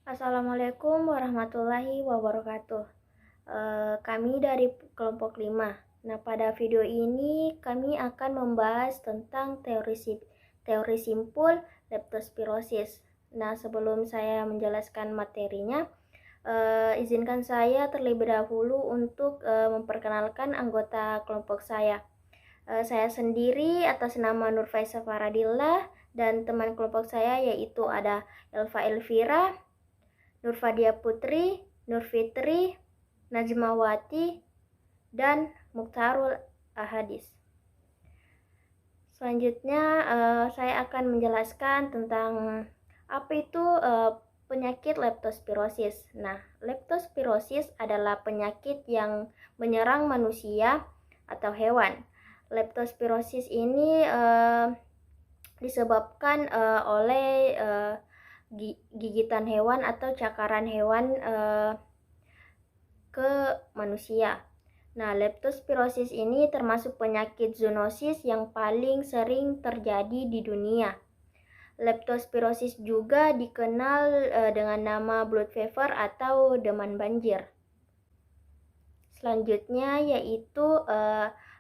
Assalamualaikum warahmatullahi wabarakatuh. Kami dari kelompok 5. Nah, pada video ini kami akan membahas tentang teori simpul leptospirosis. Nah, sebelum saya menjelaskan materinya, izinkan saya terlebih dahulu untuk memperkenalkan anggota kelompok saya. Saya sendiri atas nama Nurfaisa Faradillah dan teman kelompok saya yaitu ada Elva Elvira, Nurfadia Putri, Nurfitri, Najmawati, dan Mukhtarul Ahadis. Selanjutnya saya akan menjelaskan tentang apa itu penyakit leptospirosis. Nah, leptospirosis adalah penyakit yang menyerang manusia atau hewan. Leptospirosis ini disebabkan oleh gigitan hewan atau cakaran hewan ke manusia. Nah, leptospirosis ini termasuk penyakit zoonosis yang paling sering terjadi di dunia. Leptospirosis juga dikenal dengan nama blood fever atau demam banjir. Selanjutnya yaitu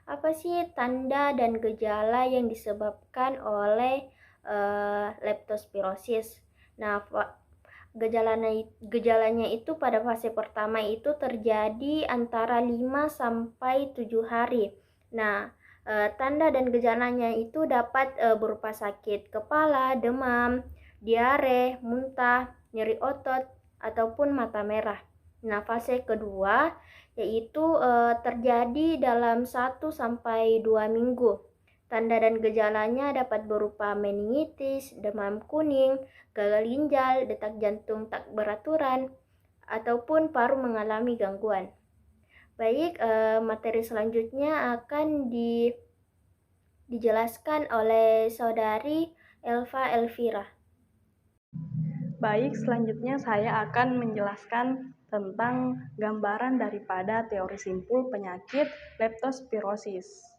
apa sih tanda dan gejala yang disebabkan oleh leptospirosis. Nah, gejalanya itu pada fase pertama itu terjadi antara 5 sampai 7 hari. Nah, tanda dan gejalanya itu dapat berupa sakit kepala, demam, diare, muntah, nyeri otot, ataupun mata merah. Nah, fase kedua yaitu terjadi dalam 1 sampai 2 minggu. Tanda dan gejalanya dapat berupa meningitis, demam kuning, gagal ginjal, detak jantung tak beraturan, ataupun paru mengalami gangguan. Baik, materi selanjutnya akan dijelaskan oleh saudari Elva Elvira. Baik, selanjutnya saya akan menjelaskan tentang gambaran daripada teori simpul penyakit leptospirosis.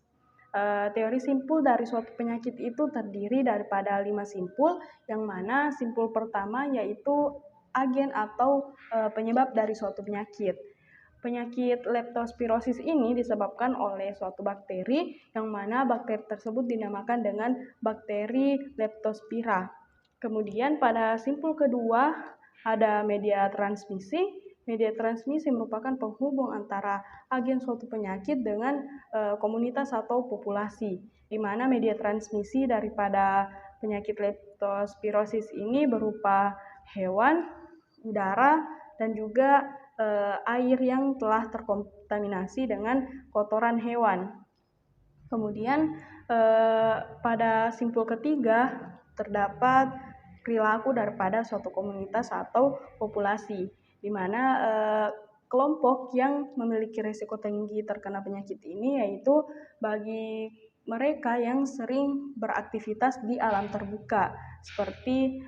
Teori simpul dari suatu penyakit itu terdiri daripada 5 simpul, yang mana simpul pertama yaitu agen atau penyebab dari suatu penyakit. Penyakit leptospirosis ini disebabkan oleh suatu bakteri, yang mana bakteri tersebut dinamakan dengan bakteri Leptospira. Kemudian pada simpul kedua ada media transmisi. Media transmisi merupakan penghubung antara agen suatu penyakit dengan komunitas atau populasi, di mana media transmisi daripada penyakit leptospirosis ini berupa hewan, udara, dan juga air yang telah terkontaminasi dengan kotoran hewan. Kemudian pada simpul ketiga terdapat perilaku daripada suatu komunitas atau populasi, di mana kelompok yang memiliki risiko tinggi terkena penyakit ini yaitu bagi mereka yang sering beraktivitas di alam terbuka seperti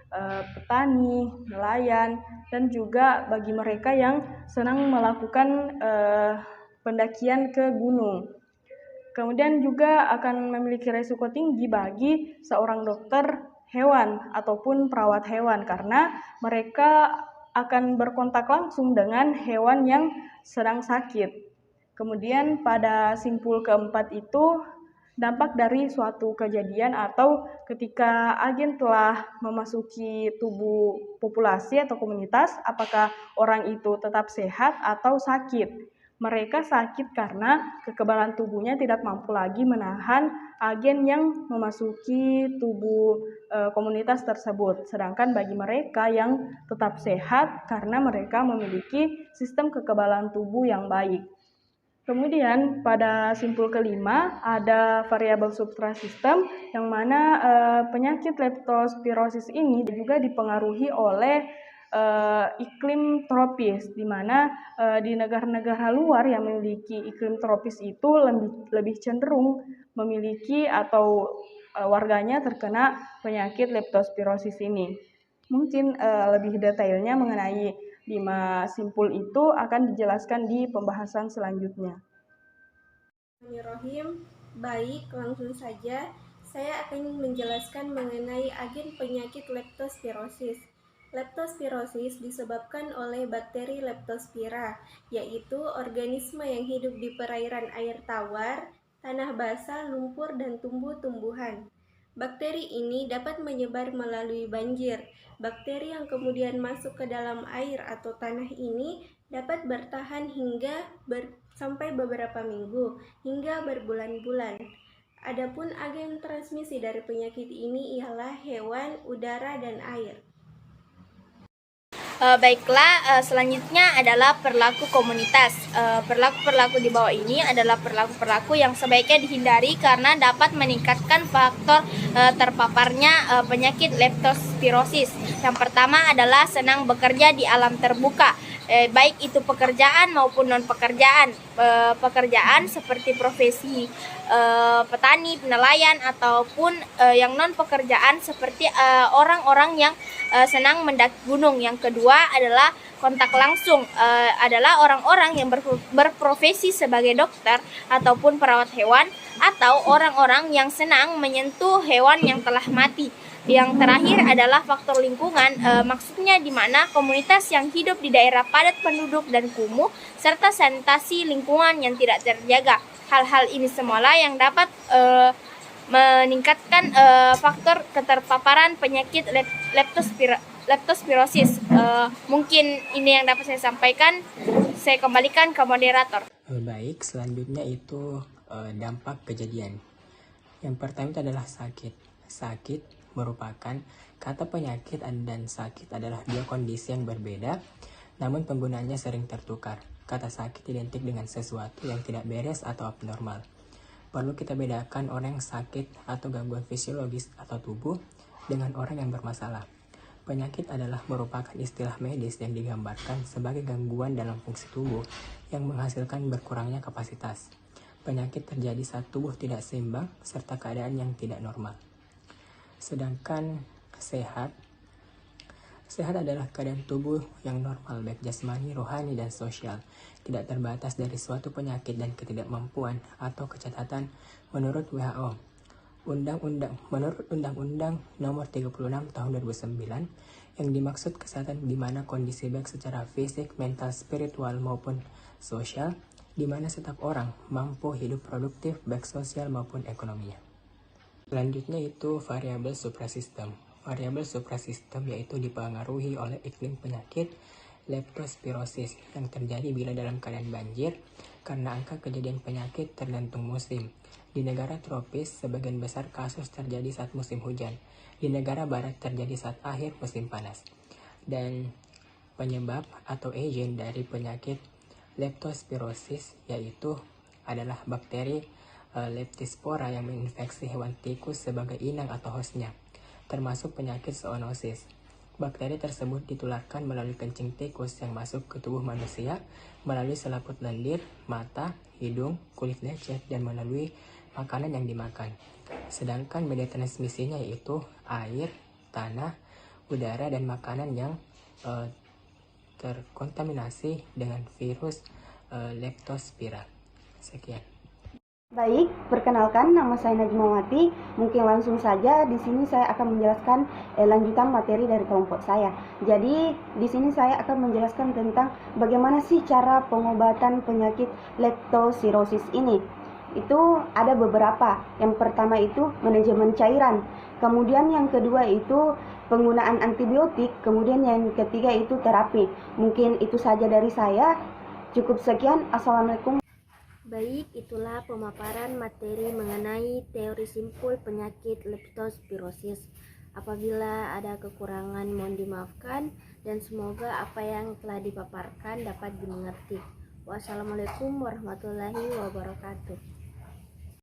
petani, nelayan, dan juga bagi mereka yang senang melakukan pendakian ke gunung. Kemudian juga akan memiliki risiko tinggi bagi seorang dokter hewan ataupun perawat hewan, karena mereka akan berkontak langsung dengan hewan yang sedang sakit. Kemudian pada simpul keempat itu dampak dari suatu kejadian atau ketika agen telah memasuki tubuh populasi atau komunitas, apakah orang itu tetap sehat atau sakit. Mereka sakit karena kekebalan tubuhnya tidak mampu lagi menahan agen yang memasuki tubuh komunitas tersebut. Sedangkan bagi mereka yang tetap sehat karena mereka memiliki sistem kekebalan tubuh yang baik. Kemudian pada simpul kelima ada variabel substrasistem, yang mana penyakit leptospirosis ini juga dipengaruhi oleh iklim tropis, di mana di negara-negara luar yang memiliki iklim tropis itu lebih cenderung memiliki atau warganya terkena penyakit leptospirosis ini. Mungkin lebih detailnya mengenai 5 simpul itu akan dijelaskan di pembahasan selanjutnya. Bismillahirrahmanirrahim. Baik, langsung saja saya akan menjelaskan mengenai agen penyakit leptospirosis. Leptospirosis disebabkan oleh bakteri Leptospira, yaitu organisme yang hidup di perairan air tawar, tanah basah, lumpur, dan tumbuh-tumbuhan. Bakteri ini dapat menyebar melalui banjir. Bakteri yang kemudian masuk ke dalam air atau tanah ini dapat bertahan sampai beberapa minggu hingga berbulan-bulan. Adapun agen transmisi dari penyakit ini ialah hewan, udara, dan air. Baiklah, selanjutnya adalah perilaku komunitas. Perilaku-perilaku di bawah ini adalah perilaku-perilaku yang sebaiknya dihindari karena dapat meningkatkan faktor terpaparnya penyakit leptospirosis. Yang pertama adalah senang bekerja di alam terbuka, baik itu pekerjaan maupun non-pekerjaan. Pekerjaan seperti profesi petani, nelayan, ataupun yang non-pekerjaan seperti orang-orang yang senang mendaki gunung. Yang kedua adalah kontak langsung, adalah orang-orang yang berprofesi sebagai dokter ataupun perawat hewan, atau orang-orang yang senang menyentuh hewan yang telah mati. Yang terakhir adalah faktor lingkungan, maksudnya di mana komunitas yang hidup di daerah padat penduduk dan kumuh, serta sanitasi lingkungan yang tidak terjaga. Hal-hal ini semualah yang dapat meningkatkan faktor keterpaparan penyakit leptospirosis. Mungkin ini yang dapat saya sampaikan. Saya kembalikan ke moderator. Baik, selanjutnya itu dampak kejadian. Yang pertama itu adalah sakit. Sakit merupakan kata penyakit dan sakit adalah dua kondisi yang berbeda, namun penggunaannya sering tertukar. Kata sakit identik dengan sesuatu yang tidak beres atau abnormal. Perlu kita bedakan orang yang sakit atau gangguan fisiologis atau tubuh dengan orang yang bermasalah. Penyakit adalah merupakan istilah medis yang digambarkan sebagai gangguan dalam fungsi tubuh yang menghasilkan berkurangnya kapasitas. Penyakit terjadi saat tubuh tidak seimbang serta keadaan yang tidak normal. Sedangkan sehat adalah keadaan tubuh yang normal baik jasmani, rohani, dan sosial, tidak terbatas dari suatu penyakit dan ketidakmampuan atau kecacatan menurut WHO. Menurut Undang-Undang Nomor 36 Tahun 2009, yang dimaksud kesehatan di mana kondisi baik secara fisik, mental, spiritual maupun sosial, di mana setiap orang mampu hidup produktif baik sosial maupun ekonominya. Selanjutnya itu variabel suprasistem. Variabel suprasistem yaitu dipengaruhi oleh iklim penyakit leptospirosis yang terjadi bila dalam keadaan banjir karena angka kejadian penyakit tergantung musim. Di negara tropis, sebagian besar kasus terjadi saat musim hujan. Di negara barat terjadi saat akhir musim panas. Dan penyebab atau agen dari penyakit leptospirosis yaitu adalah bakteri Leptospora yang menginfeksi hewan tikus sebagai inang atau hostnya, termasuk penyakit zoonosis. Bakteri tersebut ditularkan melalui kencing tikus yang masuk ke tubuh manusia, melalui selaput lendir, mata, hidung, kulit lecet, dan melalui makanan yang dimakan. Sedangkan media transmisinya yaitu air, tanah, udara, dan makanan yang terkontaminasi dengan virus Leptospira. Sekian. Baik, perkenalkan nama saya Najmawati. Mungkin langsung saja di sini saya akan menjelaskan lanjutan materi dari kelompok saya. Jadi di sini saya akan menjelaskan tentang bagaimana sih cara pengobatan penyakit leptosirosis ini. Itu ada beberapa. Yang pertama itu manajemen cairan. Kemudian yang kedua itu penggunaan antibiotik. Kemudian yang ketiga itu terapi. Mungkin itu saja dari saya. Cukup sekian. Assalamualaikum. Baik, itulah pemaparan materi mengenai teori simpul penyakit leptospirosis. Apabila ada kekurangan mohon dimaafkan dan semoga apa yang telah dipaparkan dapat dimengerti. Wassalamualaikum warahmatullahi wabarakatuh.